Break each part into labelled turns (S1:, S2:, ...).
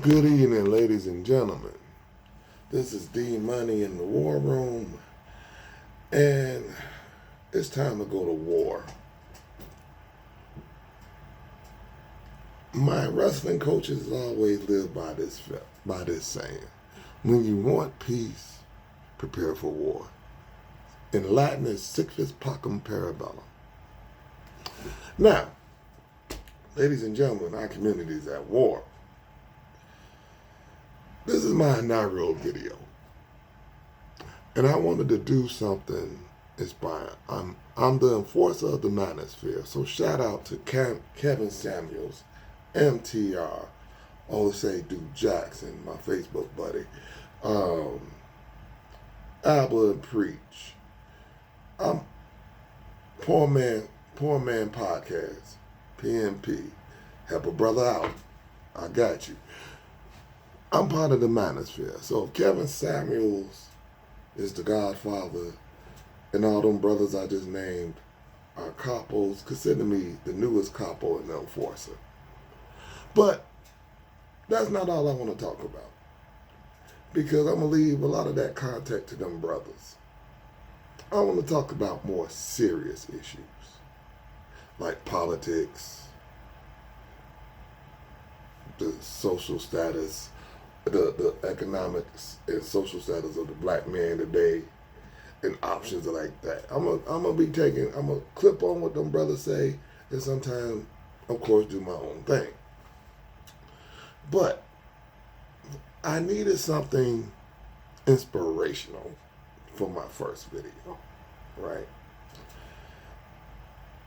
S1: Good evening, ladies and gentlemen. This is D Money in the War Room, and it's time to go to war. My wrestling coaches always live by this saying: when you want peace, prepare for war. In Latin, it's Sictus Pacem Parabellum. Now, ladies and gentlemen, our community is at war. This is my inaugural video, and I wanted to do something inspiring. I'm the enforcer of the manosphere, so shout out to Kevin Samuels, MTR, Osei Duke Jackson, my Facebook buddy, Abba and Preach. I'm Poor Man Podcast, PMP. Help a brother out. I got you. I'm part of the manosphere. So if Kevin Samuels is the godfather and all them brothers I just named are capos, consider me the newest capo and the enforcer. But that's not all I want to talk about, because I'm going to leave a lot of that content to them brothers. I want to talk about more serious issues like politics, the social status, the economics and social status of the black man today, and options like that. I'm gonna clip on what them brothers say, and sometimes, of course, do my own thing. But I needed something inspirational for my first video, right?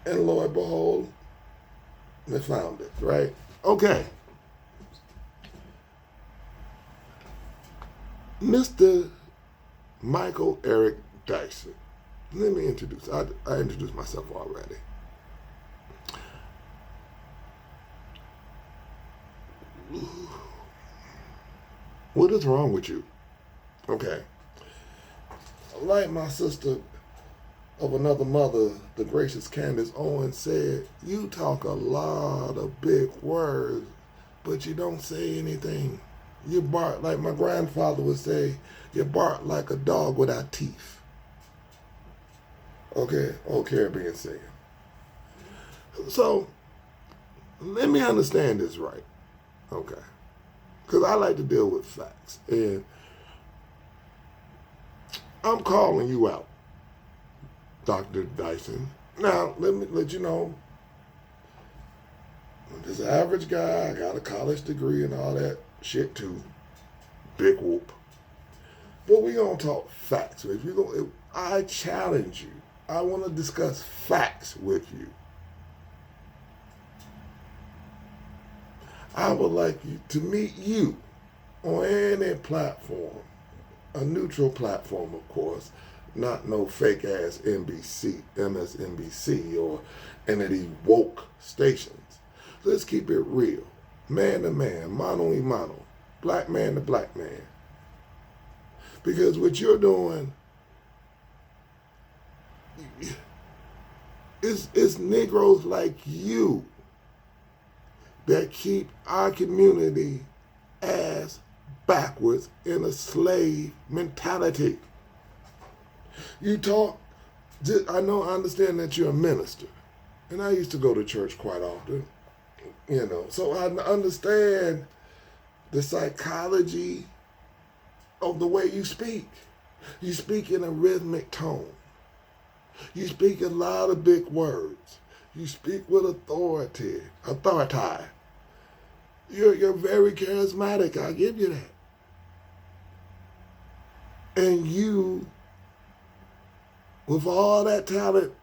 S1: And Lord behold, I found it, right? Okay. Mr. Michael Eric Dyson. Let me introduce. I introduced myself already. What is wrong with you? Okay. Like my sister of another mother, the gracious Candace Owens said, you talk a lot of big words, but you don't say anything. You bark like my grandfather would say, you bark like a dog without teeth. Okay, old Caribbean saying. So, let me understand this right, okay? Because I like to deal with facts. And I'm calling you out, Dr. Dyson. Now, let me let you know, I'm just an average guy. I got a college degree and all that shit too. Big whoop. But we gonna talk facts. I challenge you. I want to discuss facts with you. I would like you to meet you on any platform, a neutral platform, of course, not no fake ass NBC, MSNBC, or any of these woke stations. Let's keep it real, man to man, mano y mano, black man to black man. Because what you're doing is Negroes like you that keep our community ass backwards in a slave mentality. You talk, I understand that you're a minister, and I used to go to church quite often, so I understand the psychology of the way you speak. You speak in a rhythmic tone. You speak a lot of big words. You speak with authority. You're very charismatic, I'll give you that. And you, with all that talent,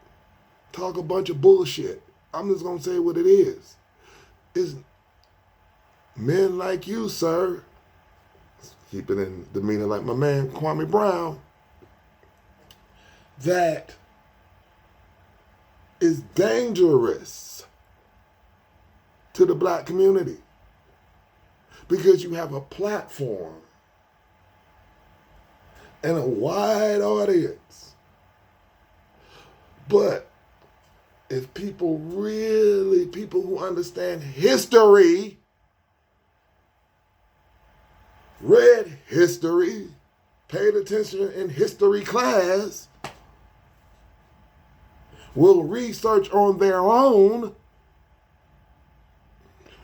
S1: talk a bunch of bullshit. I'm just gonna say what it is. It's men like you, sir, keep it in demeanor like my man Kwame Brown, that is dangerous to the black community, because you have a platform and a wide audience. But if people who understand history, read history, paid attention in history class, will research on their own,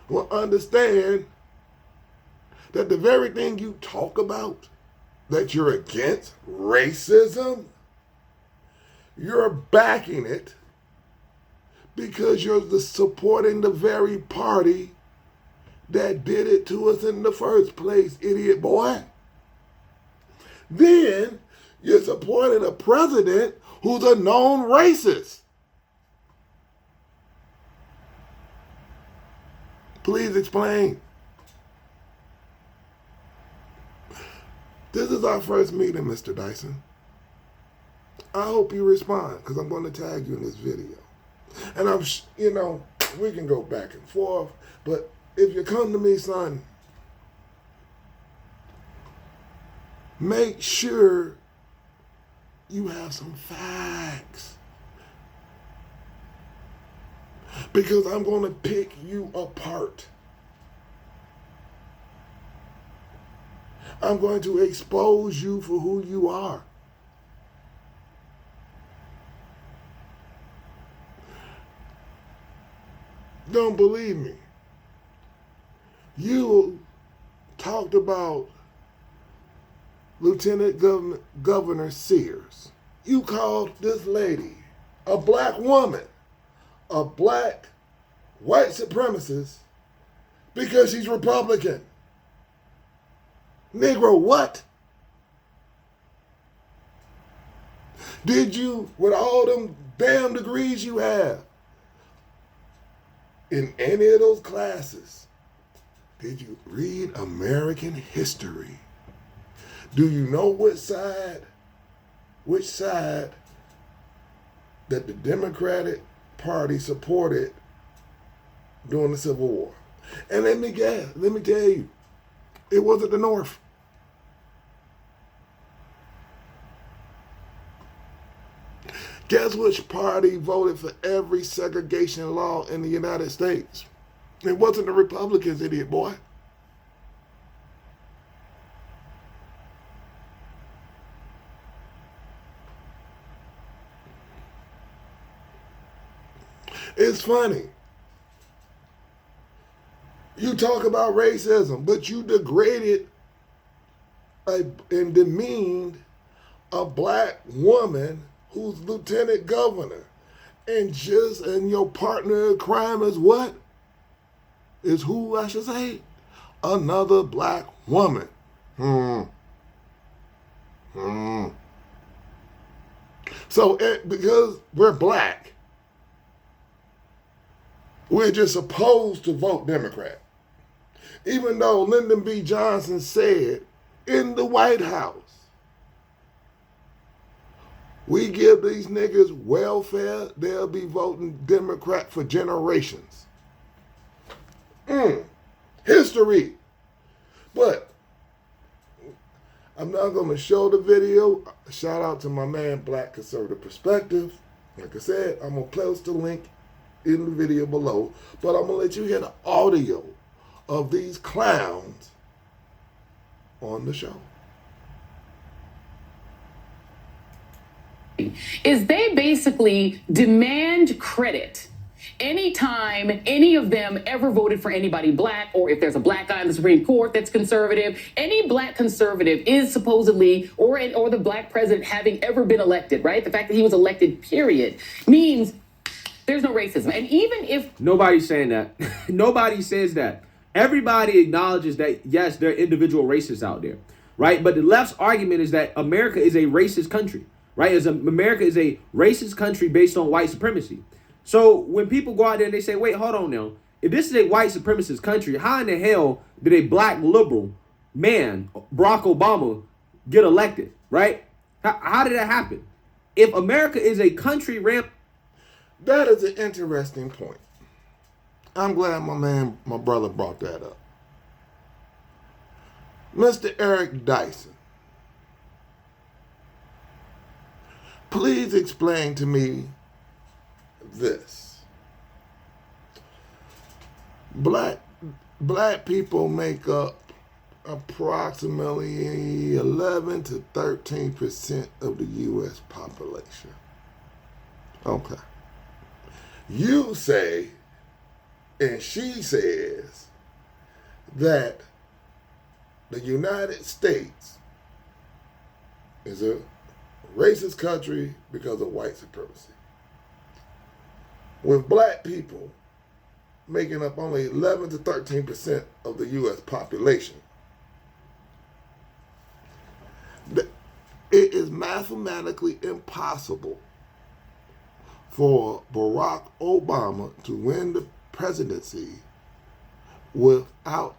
S1: will understand that the very thing you talk about, that you're against racism, you're backing it because you're supporting the very party that did it to us in the first place, idiot boy. Then you're supporting a president who's a known racist. Please explain. This is our first meeting, Mr. Dyson. I hope you respond, because I'm going to tag you in this video. And we can go back and forth, but if you come to me, son, make sure you have some facts. Because I'm going to pick you apart. I'm going to expose you for who you are. Don't believe me. You talked about Lieutenant Governor Sears. You called this lady a black woman, a black white supremacist, because she's Republican. Negro, what? Did you, with all them damn degrees you have, in any of those classes, did you read American history? Do you know which side that the Democratic Party supported during the Civil War? And let me tell you, it wasn't the North. Guess which party voted for every segregation law in the United States? It wasn't the Republicans, idiot boy. It's funny. You talk about racism, but you degraded and demeaned a black woman who's lieutenant governor. And your partner in crime is what? Is who, I should say? Another black woman. So because we're black, we're just supposed to vote Democrat. Even though Lyndon B. Johnson said in the White House, we give these niggas welfare, they'll be voting Democrat for generations. History. But I'm not going to show the video. Shout out to my man, Black Conservative Perspective. Like I said, I'm going to post the link in the video below. But I'm going to let you hear the audio of these clowns on the show.
S2: Is they basically demand credit anytime any of them ever voted for anybody black, or if there's a black guy in the Supreme Court that's conservative, any black conservative is supposedly, or the black president having ever been elected, right? The fact that he was elected, period, means there's no racism. And even if...
S3: Nobody's saying that. Nobody says that. Everybody acknowledges that, yes, there are individual racists out there, right? But the left's argument is that America is a racist country. Right? America is a racist country based on white supremacy. So when people go out there and they say, wait, hold on now. If this is a white supremacist country, how in the hell did a black liberal man, Barack Obama, get elected? Right? How did that happen? If America is a country
S1: That is an interesting point. I'm glad my brother brought that up. Mr. Eric Dyson, please explain to me this. Black people make up approximately 11 to 13% of the U.S. population. Okay. You say, and she says, that the United States is a racist country because of white supremacy. With black people making up only 11 to 13% of the U.S. population, it is mathematically impossible for Barack Obama to win the presidency without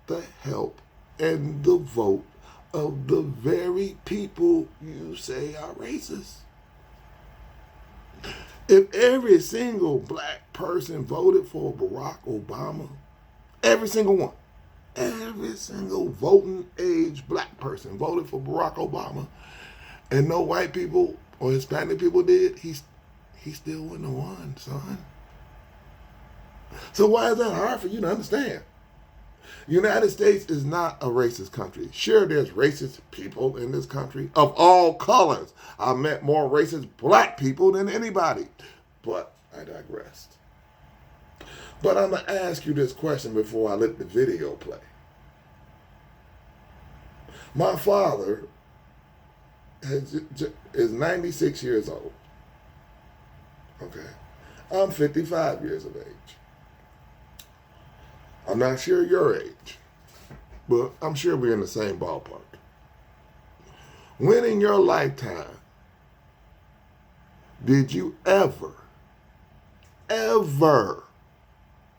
S1: the help and the vote of the very people you say are racist. If every single black person voted for Barack Obama, every single one, every single voting age black person voted for Barack Obama, and no white people or Hispanic people did, he still wouldn't have won, son. So why is that hard for you to understand? United States is not a racist country. Sure, there's racist people in this country of all colors. I met more racist black people than anybody. But I digressed. But I'm going to ask you this question before I let the video play. My father is 96 years old. Okay. I'm 55 years of age. I'm not sure your age, but I'm sure we're in the same ballpark. When in your lifetime did you ever,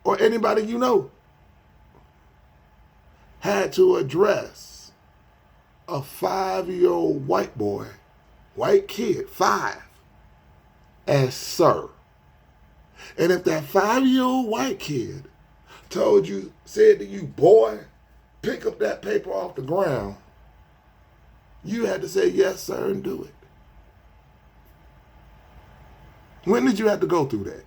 S1: or anybody you know, had to address a 5-year-old white boy, white kid, 5, as sir? And if that 5-year-old white kid said to you, boy, pick up that paper off the ground, you had to say yes, sir, and do it. When did you have to go through that?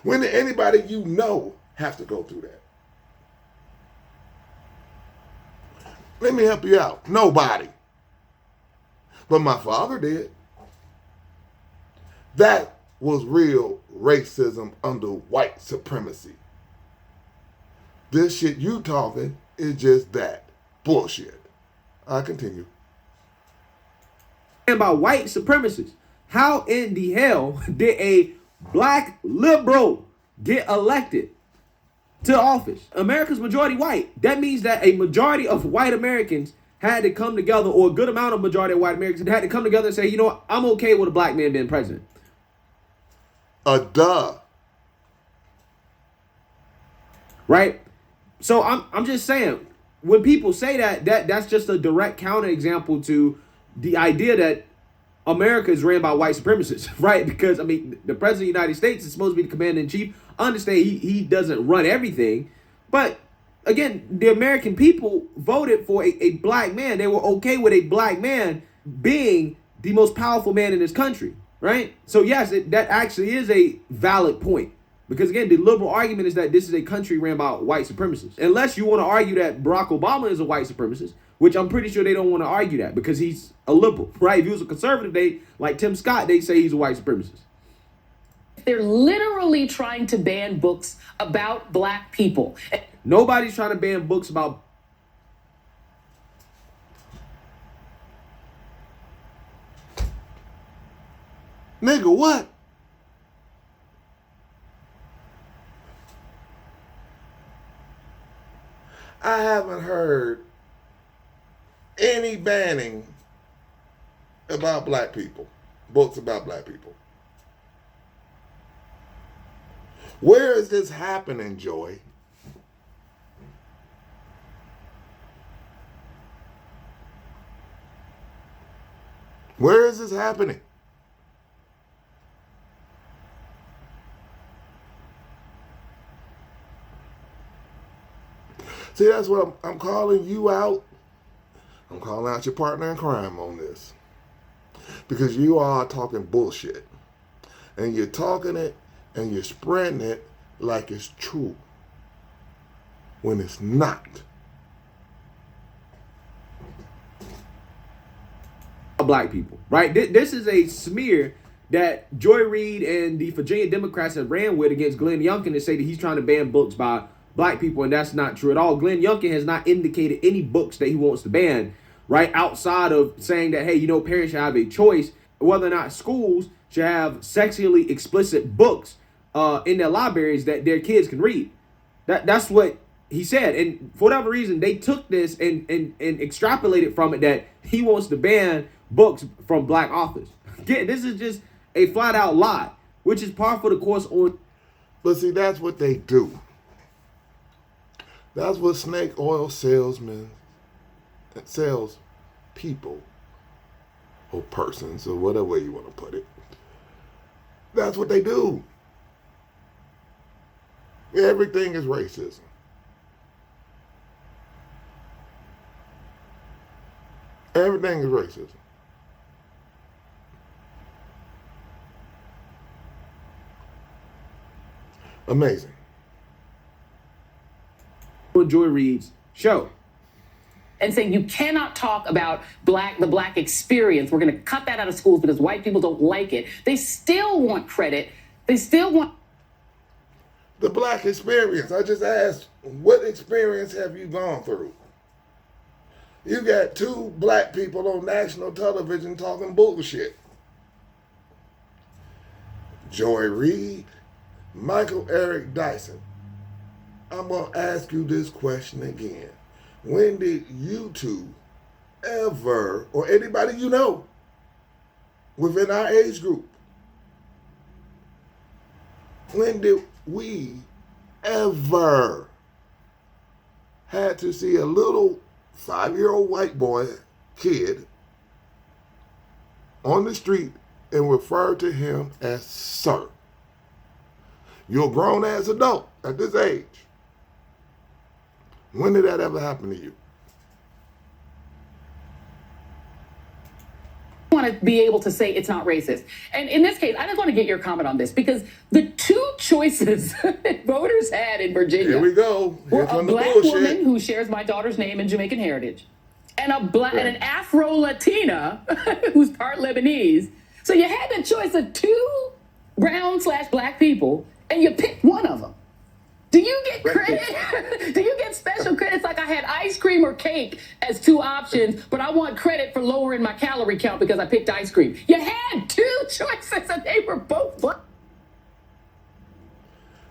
S1: When did anybody you know have to go through that? Let me help you out. Nobody. But my father did. That was real racism under white supremacy. This shit you talking is just that. Bullshit. I continue.
S3: About white supremacists. How in the hell did a black liberal get elected to office? America's majority white. That means that a majority of white Americans had to come together, or a good amount of majority of white Americans had to come together and say, you know what, I'm okay with a black man being president.
S1: Duh.
S3: Right? So I'm just saying, when people say that's just a direct counterexample to the idea that America is ran by white supremacists, right? Because, I mean, the president of the United States is supposed to be the commander-in-chief. I understand he doesn't run everything. But, again, the American people voted for a black man. They were okay with a black man being the most powerful man in this country, right? So, yes, that actually is a valid point. Because, again, the liberal argument is that this is a country ran by white supremacists. Unless you want to argue that Barack Obama is a white supremacist, which I'm pretty sure they don't want to argue that because he's a liberal, right? If he was a conservative, like Tim Scott, they'd say he's a white supremacist.
S2: They're literally trying to ban books about black people.
S3: Nobody's trying to ban books about...
S1: Nigga, what? I haven't heard any banning about black people, books about black people. Where is this happening, Joy? Where is this happening? See, that's what I'm calling you out. I'm calling out your partner in crime on this. Because you are talking bullshit. And you're talking it and you're spreading it like it's true. When it's not.
S3: about black people, right? This is a smear that Joy Reid and the Virginia Democrats have ran with against Glenn Youngkin to say that he's trying to ban books by black people, and that's not true at all. Glenn Youngkin has not indicated any books that he wants to ban, right? Outside of saying that, hey, you know, parents should have a choice whether or not schools should have sexually explicit books in their libraries that their kids can read. That's what he said. And for whatever reason, they took this and extrapolated from it that he wants to ban books from black authors. Again, this is just a flat out lie, which is par for the course on.
S1: But see, that's what they do. That's what snake oil salesmen, sales people, or persons, or whatever way you want to put it. That's what they do. Everything is racism. Everything is racism. Amazing.
S3: Joy Reid's show.
S2: And saying you cannot talk about the black experience. We're going to cut that out of schools because white people don't like it. They still want credit. They still want
S1: the black experience. I just asked, what experience have you gone through? You got two black people on national television talking bullshit. Joy Reid, Michael Eric Dyson. I'm going to ask you this question again. When did you two ever, or anybody you know, within our age group, when did we ever had to see a little 5-year-old white boy, kid, on the street and refer to him as sir? You're a grown-ass adult at this age. When did that ever happen to you?
S2: want to be able to say it's not racist. And in this case, I just want to get your comment on this because the two choices that voters had in Virginia
S1: Here we go.
S2: were a black woman who shares my daughter's name and Jamaican heritage, and and an Afro-Latina who's part Lebanese. So you had the choice of two brown/black people, and you picked one of them. Do you get credit? Do you get special credits? Like I had ice cream or cake as two options, but I want credit for lowering my calorie count because I picked ice cream. You had two choices and they were both black.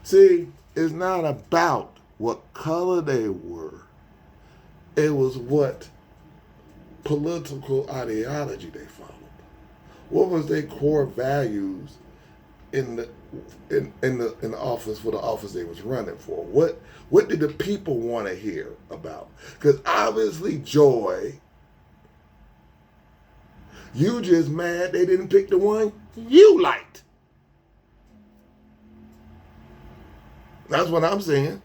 S1: See, it's not about what color they were. It was what political ideology they followed. What was their core values in the office for the office they was running for? What did the people want to hear about? Because obviously, Joy, you just mad they didn't pick the one you liked. That's what I'm saying.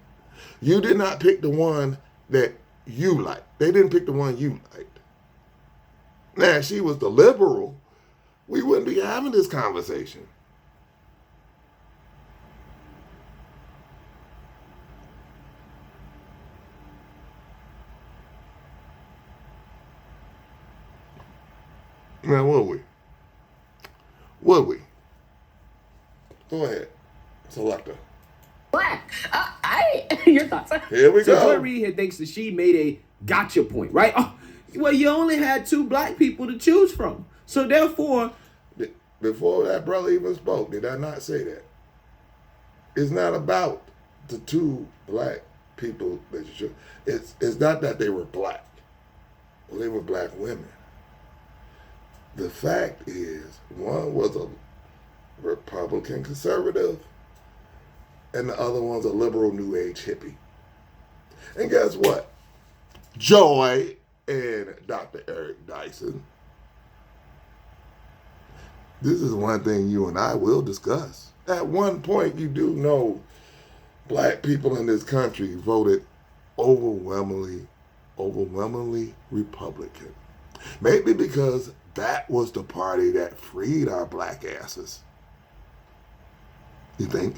S1: You did not pick the one that you liked. They didn't pick the one you liked. Now, if she was the liberal, we wouldn't be having this conversation. Now, would we? Would we? Go ahead, selector.
S2: Black. Your thoughts?
S1: Here we
S3: So
S1: go.
S3: Joy Reid thinks that she made a gotcha point, right? Oh, well, you only had two black people to choose from. So therefore,
S1: Before that brother even spoke, did I not say that? It's not about the two black people that you chose. It's not that they were black. Well, they were black women. The fact is, one was a Republican conservative, and the other one's a liberal New Age hippie. And guess what? Joy and Dr. Eric Dyson. This is one thing you and I will discuss. At one point, you do know black people in this country voted overwhelmingly Republican. Maybe because that was the party that freed our black asses. You think?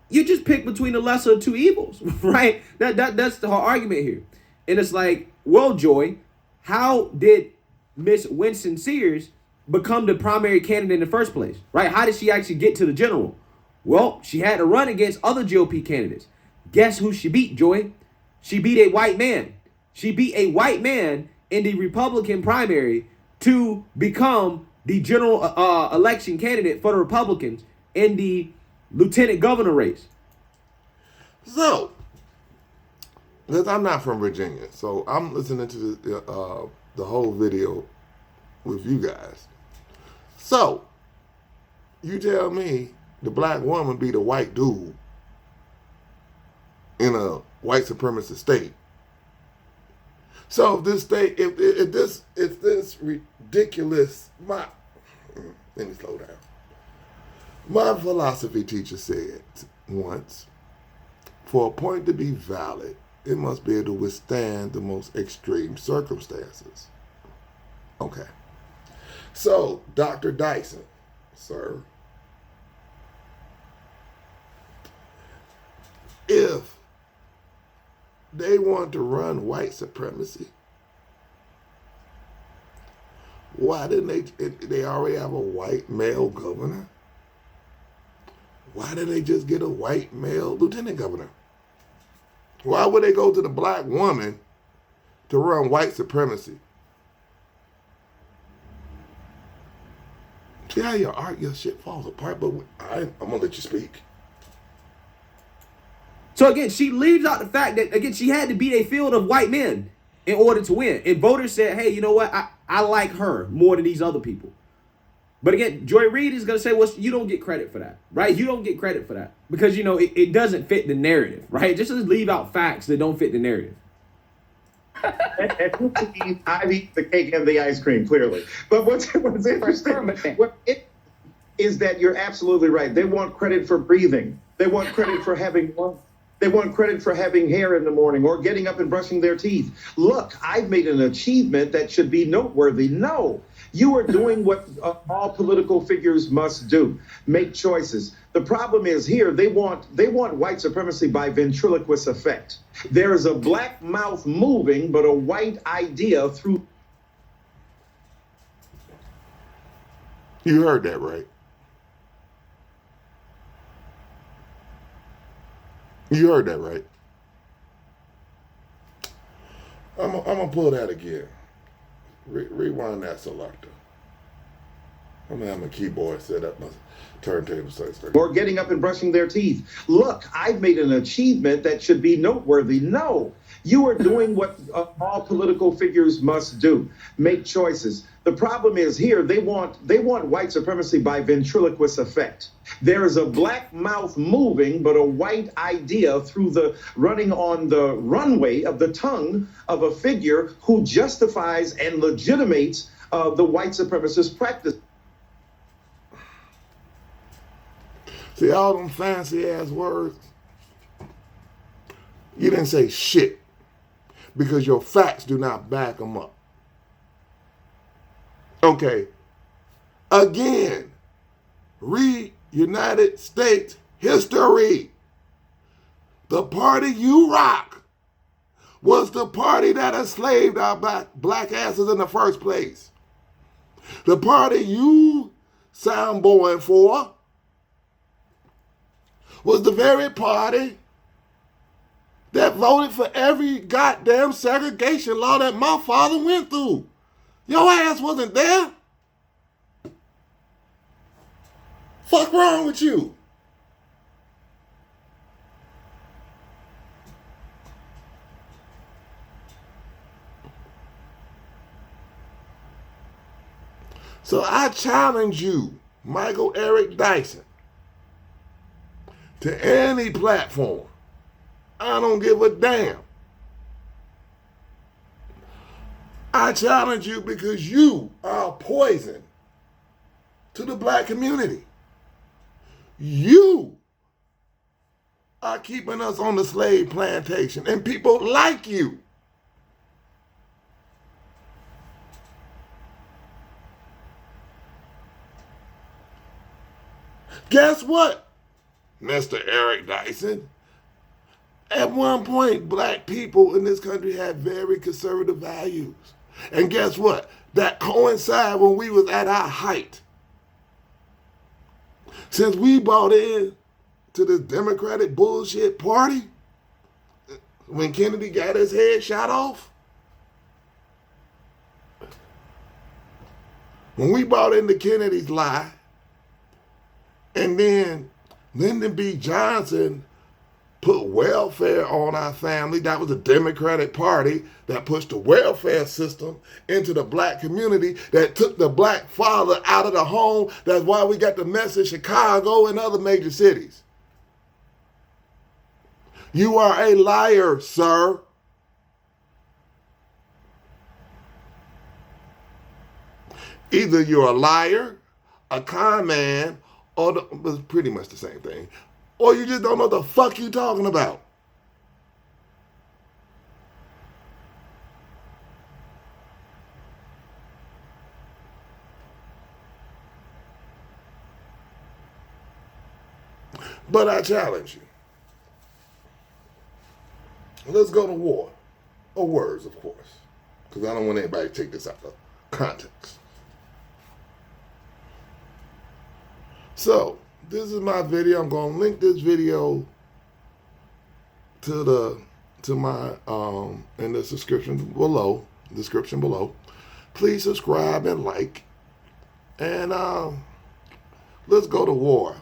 S3: you just pick between the lesser of two evils, right? That's the whole argument here. And it's like, well, Joy, how did Miss Winston Sears become the primary candidate in the first place, right? How did she actually get to the general? Well, she had to run against other GOP candidates. Guess who she beat, Joy? She beat a white man. She beat a white man in the Republican primary to become the general election candidate for the Republicans in the lieutenant governor race.
S1: So, because I'm not from Virginia, so I'm listening to the whole video with you guys. So, you tell me the black woman beat a white dude in a white supremacist state. So if this state, if this ridiculous, let me slow down. My philosophy teacher said once, for a point to be valid, it must be able to withstand the most extreme circumstances. Okay. So, Dr. Dyson, sir, if they want to run white supremacy, why didn't they already have a white male governor? Why didn't they just get a white male lieutenant governor? Why would they go to the black woman to run white supremacy? See how your shit falls apart, but I'm gonna let you speak.
S3: So again, she leaves out the fact that, again, she had to beat a field of white men in order to win. And voters said, hey, you know what? I like her more than these other people. But again, Joy Reid is going to say, well, you don't get credit for that, right? You don't get credit for that because, you know, it doesn't fit the narrative, right? Just leave out facts that don't fit the narrative.
S4: And I've eaten the cake and the ice cream, clearly. But what's interesting is that you're absolutely right. They want credit for breathing. They want credit for having lungs. They want credit for having hair in the morning or getting up and brushing their teeth. Look, I've made an achievement that should be noteworthy. No, you are doing what all political figures must do, make choices. The problem is here, they want white supremacy by ventriloquist effect. There is a black mouth moving, but a white idea through.
S1: You heard that right. You heard that right. I'm gonna pull that again. Rewind that selector. I'm gonna have my keyboard set up, my turntable set.
S4: Or getting up and brushing their teeth. Look, I've made an achievement that should be noteworthy. No, you are doing what all political figures must do, make choices. The problem is here, they want white supremacy by ventriloquist effect. There is a black mouth moving, but a white idea through the running on the runway of the tongue of a figure who justifies and legitimates the white supremacist practice.
S1: See all them fancy ass words? You didn't say shit because your facts do not back them up. Okay. Again, read United States history. The party you rock was the party that enslaved our black asses in the first place. The party you soundboying for was the very party that voted for every goddamn segregation law that my father went through. Your ass wasn't there. Fuck wrong with you? So I challenge you, Michael Eric Dyson, to any platform. I don't give a damn. I challenge you because you are poison to the black community. You are keeping us on the slave plantation and people like you. Guess what, Mr. Eric Dyson? At one point, black people in this country had very conservative values. And guess what? That coincided when we was at our height. Since we bought in to this Democratic bullshit party, when Kennedy got his head shot off, when we bought into Kennedy's lie, and then Lyndon B. Johnson put welfare on our family. That was the Democratic Party that pushed the welfare system into the black community, that took the black father out of the home. That's why we got the mess in Chicago and other major cities. You are a liar, sir. Either you're a liar, a con man, or it's pretty much the same thing, or you just don't know what the fuck you talking about. But I challenge you. Let's go to war. Or words, of course. Because I don't want anybody to take this out of context. So, this is my video. I'm going to link this video to my in the description below. Please subscribe and like. And let's go to war.